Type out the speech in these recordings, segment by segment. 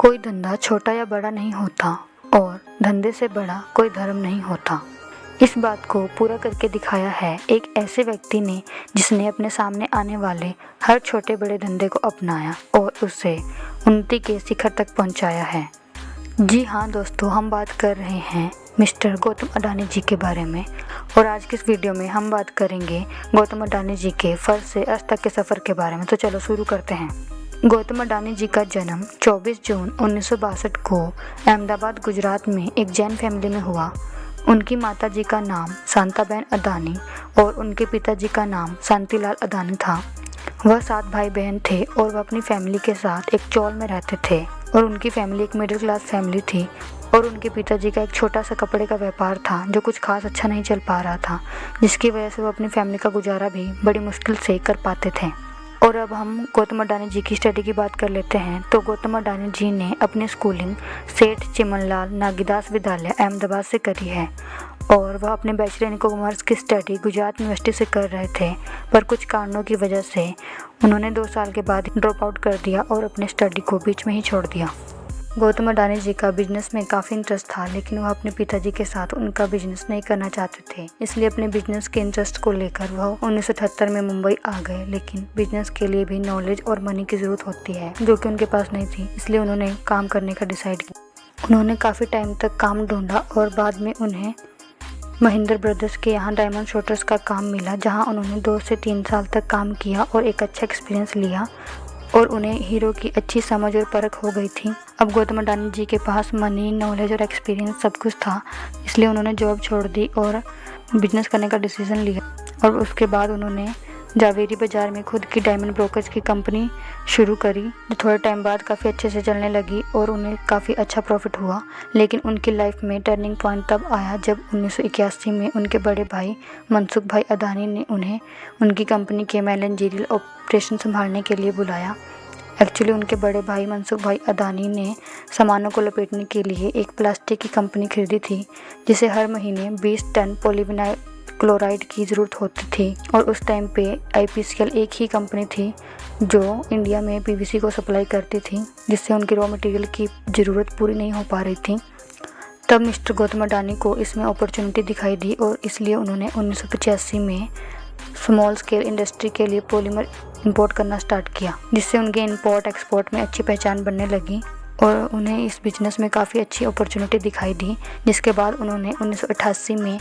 कोई धंधा छोटा या बड़ा नहीं होता और धंधे से बड़ा कोई धर्म नहीं होता। इस बात को पूरा करके दिखाया है एक ऐसे व्यक्ति ने जिसने अपने सामने आने वाले हर छोटे बड़े धंधे को अपनाया और उसे उन्नति के शिखर तक पहुंचाया है। जी हाँ दोस्तों, हम बात कर रहे हैं मिस्टर गौतम अडानी जी के बारे में। और आज की इस वीडियो में हम बात करेंगे गौतम अडानी जी के फर्ज से अर्श तक के सफ़र के बारे में। तो चलो शुरू करते हैं। गौतम अडानी जी का जन्म 24 जून 1962 को अहमदाबाद गुजरात में एक जैन फैमिली में हुआ। उनकी माता जी का नाम शांताबेन अडानी और उनके पिताजी का नाम शांतिलाल अडानी था। वह 7 भाई बहन थे और वह अपनी फैमिली के साथ एक चौल में रहते थे और उनकी फैमिली एक मिडिल क्लास फैमिली थी और उनके पिताजी का एक छोटा सा कपड़े का व्यापार था जो कुछ खास अच्छा नहीं चल पा रहा था, जिसकी वजह से वो अपनी फैमिली का गुजारा भी बड़ी मुश्किल से कर पाते थे। और अब हम गौतम अडानी जी की स्टडी की बात कर लेते हैं। तो गौतम अडानी जी ने अपनी स्कूलिंग सेठ चिमनलाल नागीदास विद्यालय अहमदाबाद से करी है और वह अपने बैचलर इन कॉमर्स की स्टडी गुजरात यूनिवर्सिटी से कर रहे थे, पर कुछ कारणों की वजह से उन्होंने 2 साल के बाद ड्रॉप आउट कर दिया और अपने स्टडी को बीच में ही छोड़ दिया। गौतम अडानी जी का बिजनेस में काफ़ी इंटरेस्ट था, लेकिन वह अपने पिताजी के साथ उनका बिजनेस नहीं करना चाहते थे, इसलिए अपने बिजनेस के इंटरेस्ट को लेकर वह 1978 में मुंबई आ गए। लेकिन बिजनेस के लिए भी नॉलेज और मनी की ज़रूरत होती है जो कि उनके पास नहीं थी, इसलिए उन्होंने काम करने का डिसाइड किया। उन्होंने काफ़ी टाइम तक काम ढूंढा और बाद में उन्हें महिंद्रा ब्रदर्स के यहाँ डायमंड शूटर्स का काम मिला, जहाँ उन्होंने 2 से 3 साल तक काम किया और एक अच्छा एक्सपीरियंस लिया और उन्हें हीरो की अच्छी समझ और परख हो गई थी। अब गौतम अडानी जी के पास मनी, नॉलेज और एक्सपीरियंस सब कुछ था, इसलिए उन्होंने जॉब छोड़ दी और बिजनेस करने का डिसीज़न लिया। और उसके बाद उन्होंने जावेरी बाज़ार में खुद की डायमंड ब्रोकर्स की कंपनी शुरू करी, जो थोड़े टाइम बाद काफ़ी अच्छे से चलने लगी और उन्हें काफ़ी अच्छा प्रॉफिट हुआ। लेकिन उनकी लाइफ में टर्निंग पॉइंट तब आया जब 1981 में उनके बड़े भाई मनसुख भाई अडानी ने उन्हें उनकी कंपनी के मैनेजरियल ऑपरेशन संभालने के लिए बुलाया। एक्चुअली उनके बड़े भाई मनसुख भाई अडानी ने सामानों को लपेटने के लिए एक प्लास्टिक की कंपनी खरीदी थी, जिसे हर महीने 20 टन पॉलीविनाइल क्लोराइड की ज़रूरत होती थी। और उस टाइम पे आईपीसीएल एक ही कंपनी थी जो इंडिया में पीवीसी को सप्लाई करती थी, जिससे उनकी रॉ मटेरियल की ज़रूरत पूरी नहीं हो पा रही थी। तब मिस्टर गौतम अडानी को इसमें अपॉर्चुनिटी दिखाई दी और इसलिए उन्होंने 1985 में स्मॉल स्केल इंडस्ट्री के लिए पॉलीमर इंपोर्ट करना स्टार्ट किया, जिससे उनके इंपोर्ट एक्सपोर्ट में अच्छी पहचान बनने लगी और उन्हें इस बिज़नेस में काफ़ी अच्छी अपॉर्चुनिटी दिखाई दी। जिसके बाद उन्होंने 1988 में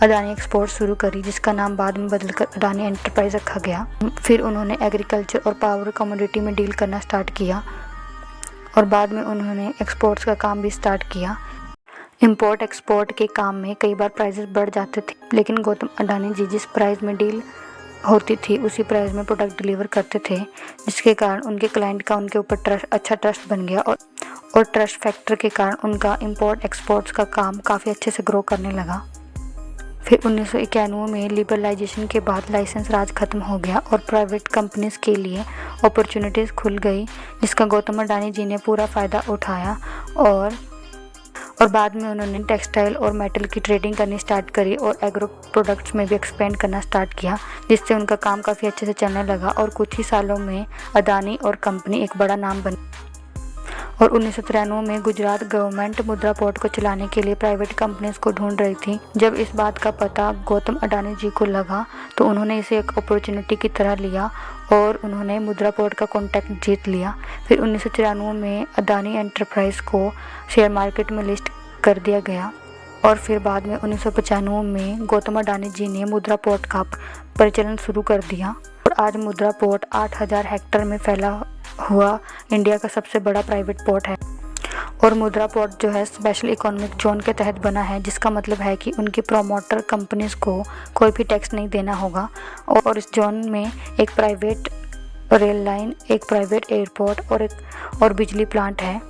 अडानी एक्सपोर्ट शुरू करी, जिसका नाम बाद में बदलकर अडानी एंटरप्राइज रखा गया। फिर उन्होंने एग्रीकल्चर और पावर कमोडिटी में डील करना स्टार्ट किया और बाद में उन्होंने एक्सपोर्ट्स का काम भी स्टार्ट किया। इंपोर्ट एक्सपोर्ट के काम में कई बार प्राइसेस बढ़ जाते थे, लेकिन गौतम अडानी जी जिस प्राइस में डील होती थी उसी प्राइस में प्रोडक्ट डिलीवर करते थे, जिसके कारण उनके क्लाइंट का उनके ऊपर अच्छा ट्रस्ट बन गया और ट्रस्ट फैक्टर के कारण उनका इंपोर्ट एक्सपोर्ट्स का काम काफ़ी अच्छे से ग्रो करने लगा। फिर 1991 में लिबरलाइजेशन के बाद लाइसेंस राज खत्म हो गया और प्राइवेट कंपनीज़ के लिए अपॉर्चुनिटीज़ खुल गई, जिसका गौतम अडानी जी ने पूरा फ़ायदा उठाया और बाद में उन्होंने टेक्सटाइल और मेटल की ट्रेडिंग करनी स्टार्ट करी और एग्रो प्रोडक्ट्स में भी एक्सपेंड करना स्टार्ट किया, जिससे उनका काम काफ़ी अच्छे से चलने लगा और कुछ ही सालों में अडानी और कंपनी एक बड़ा नाम बनी। और 1993 में गुजरात गवर्नमेंट मुद्रा पोर्ट को चलाने के लिए प्राइवेट कंपनीज को ढूंढ रही थी। जब इस बात का पता गौतम अडानी जी को लगा तो उन्होंने इसे एक अपॉर्चुनिटी की तरह लिया और उन्होंने मुद्रा पोर्ट का कॉन्ट्रैक्ट जीत लिया। फिर 1994 में अडानी एंटरप्राइज को शेयर मार्केट में लिस्ट कर दिया गया और फिर बाद में 1995 में गौतम अडानी जी ने मुद्रा पोर्ट का परिचालन शुरू कर दिया और आज मुद्रा पोर्ट 8000 हेक्टेयर में फैला हुआ इंडिया का सबसे बड़ा प्राइवेट पोर्ट है। और मुद्रा पोर्ट जो है स्पेशल इकोनॉमिक जोन के तहत बना है, जिसका मतलब है कि उनकी प्रोमोटर कंपनीज को कोई भी टैक्स नहीं देना होगा। और इस जोन में एक प्राइवेट रेल लाइन, एक प्राइवेट एयरपोर्ट और बिजली प्लांट है।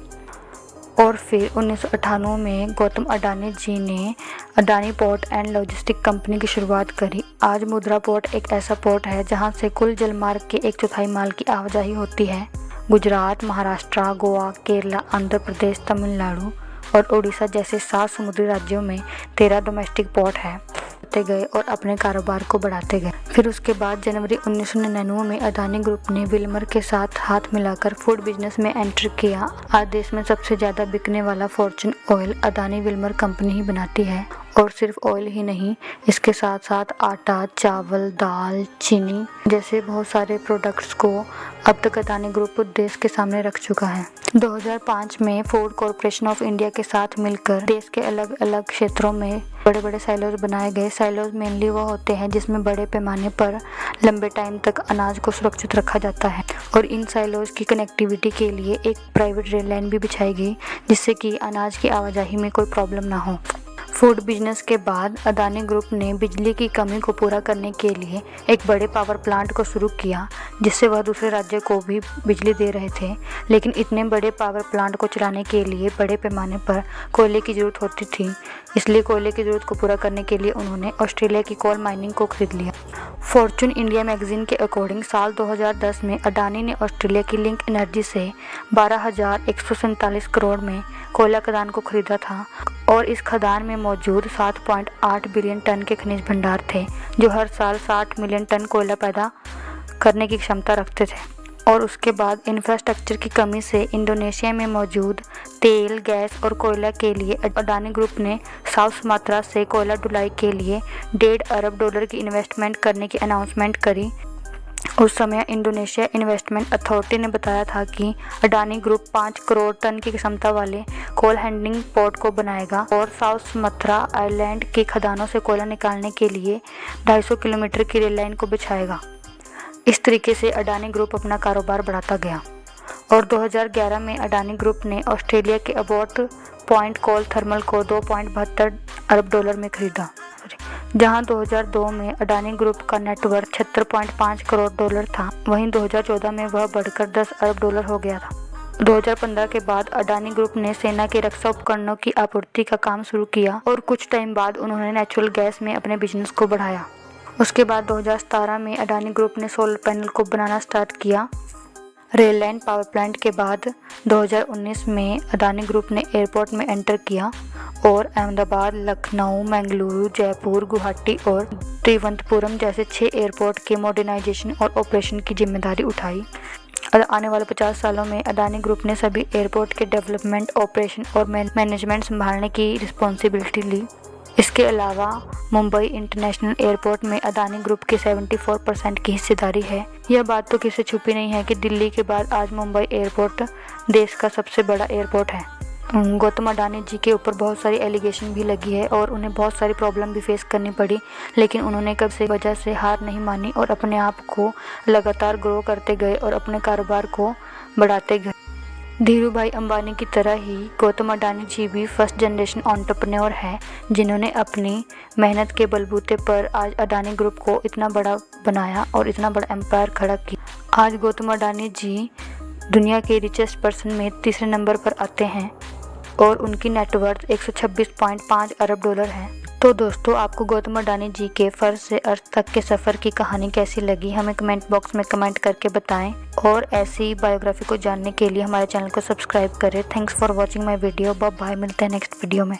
और फिर 1998 में गौतम अडानी जी ने Adani port and logistic company की शुरुआत करी। आज मुद्रा पोर्ट एक ऐसा पोर्ट है जहां से कुल जलमार्ग के 1/4 माल की आवाजाही होती है। गुजरात, महाराष्ट्र, गोवा, केरला, आंध्र प्रदेश, तमिलनाडु और उड़ीसा जैसे 7 समुद्री राज्यों में 13 डोमेस्टिक पोर्ट है। गए और अपने कारोबार को बढ़ाते गए। फिर उसके बाद जनवरी 1999 में अडानी ग्रुप ने विल्मर के साथ हाथ मिलाकर फूड बिजनेस में एंटर किया। आज देश में सबसे ज्यादा बिकने वाला Fortune oil Adani Wilmar company ही बनाती है। और सिर्फ ऑयल ही नहीं, इसके साथ साथ आटा, चावल, दाल, चीनी जैसे बहुत सारे प्रोडक्ट्स को अब तक अडानी ग्रुप देश के सामने रख चुका है। 2005 में फोर्ड कॉरपोरेशन ऑफ इंडिया के साथ मिलकर देश के अलग अलग क्षेत्रों में बड़े बड़े साइलोज बनाए गए। साइलोज मेनली वो होते हैं जिसमें बड़े पैमाने पर लंबे टाइम तक अनाज को सुरक्षित रखा जाता है। और इन साइलोज की कनेक्टिविटी के लिए एक प्राइवेट रेल लाइन भी बिछाई गई, जिससे कि अनाज की आवाजाही में कोई प्रॉब्लम ना हो। फूड बिजनेस के बाद अडानी ग्रुप ने बिजली की कमी को पूरा करने के लिए एक बड़े पावर प्लांट को शुरू किया, जिससे वह दूसरे राज्य को भी बिजली दे रहे थे। लेकिन इतने बड़े पावर प्लांट को चलाने के लिए बड़े पैमाने पर कोयले की ज़रूरत होती थी, इसलिए कोयले की ज़रूरत को पूरा करने के लिए उन्होंने ऑस्ट्रेलिया की कोल माइनिंग को खरीद लिया। फॉर्च्यून इंडिया मैगजीन के अकॉर्डिंग साल 2010 में अडानी ने ऑस्ट्रेलिया की लिंक एनर्जी से 12,147 करोड़ में कोयला खदान को खरीदा था। और इस खदान में मौजूद 7.8 बिलियन टन के खनिज भंडार थे, जो हर साल 60 मिलियन टन कोयला पैदा करने की क्षमता रखते थे। और उसके बाद इंफ्रास्ट्रक्चर की कमी से इंडोनेशिया में मौजूद तेल, गैस और कोयला के लिए अडानी ग्रुप ने साउथ सुमात्रा से कोयला ढुलाई के लिए $1.5 अरब की इन्वेस्टमेंट करने की अनाउंसमेंट करी। उस समय इंडोनेशिया इन्वेस्टमेंट अथॉरिटी ने बताया था कि अडानी ग्रुप 5 करोड़ टन की क्षमता वाले कोल हैंडलिंग पोर्ट को बनाएगा और साउथ सुमात्रा आइलैंड के खदानों से कोयला निकालने के लिए 250 किलोमीटर की रेल लाइन को बिछाएगा। इस तरीके से अडानी ग्रुप अपना कारोबार बढ़ाता गया। और 2011 में अडानी ग्रुप ने ऑस्ट्रेलिया के अबॉट पॉइंट कोल थर्मल को $2.72 अरब में खरीदा, जहां 2002 में अडानी ग्रुप का नेटवर्थ $76.5 करोड़ था। वहीं 2014 में वह बढ़कर $10 अरब हो गया था। 2015 के बाद अडानी ग्रुप ने सेना के रक्षा उपकरणों की आपूर्ति का काम शुरू किया और कुछ टाइम बाद उन्होंने नेचुरल गैस में अपने बिजनेस को बढ़ाया। उसके बाद 2017 में अडानी ग्रुप ने सोलर पैनल को बनाना स्टार्ट किया। रेल लाइन, पावर प्लांट के बाद 2019 में अडानी ग्रुप ने एयरपोर्ट में एंटर किया और अहमदाबाद, लखनऊ, मंगलुरु, जयपुर, गुवाहाटी और त्रिवंतपुरम जैसे 6 एयरपोर्ट के मॉडर्नाइजेशन और ऑपरेशन की जिम्मेदारी उठाई। आने वाले 50 सालों में अडानी ग्रुप ने सभी एयरपोर्ट के डेवलपमेंट, ऑपरेशन और मैनेजमेंट संभालने की रिस्पॉन्सिबिलिटी ली। इसके अलावा मुंबई इंटरनेशनल एयरपोर्ट में अडानी ग्रुप की 74% की हिस्सेदारी है। यह बात तो किसी छुपी नहीं है कि दिल्ली के बाद आज मुंबई एयरपोर्ट देश का सबसे बड़ा एयरपोर्ट है। गौतम अडानी जी के ऊपर बहुत सारी एलिगेशन भी लगी है और उन्हें बहुत सारी प्रॉब्लम भी फेस करनी पड़ी, लेकिन उन्होंने कब से वजह से हार नहीं मानी और अपने आप को लगातार ग्रो करते गए और अपने कारोबार को बढ़ाते गए। धीरू भाई अंबानी की तरह ही गौतम अडानी जी भी फर्स्ट जनरेशन एंटरप्रेन्योर हैं, जिन्होंने अपनी मेहनत के बलबूते पर आज अडानी ग्रुप को इतना बड़ा बनाया और इतना बड़ा एम्पायर खड़ा किया। आज गौतम अडानी जी दुनिया के रिचेस्ट पर्सन में तीसरे नंबर पर आते हैं और उनकी नेटवर्थ $126.5 अरब है। तो दोस्तों, आपको गौतम अडानी जी के फर्ज से अर्थ तक के सफ़र की कहानी कैसी लगी, हमें कमेंट बॉक्स में कमेंट करके बताएं और ऐसी बायोग्राफी को जानने के लिए हमारे चैनल को सब्सक्राइब करें। Thanks for watching my video. Bye bye, मिलते हैं नेक्स्ट वीडियो में।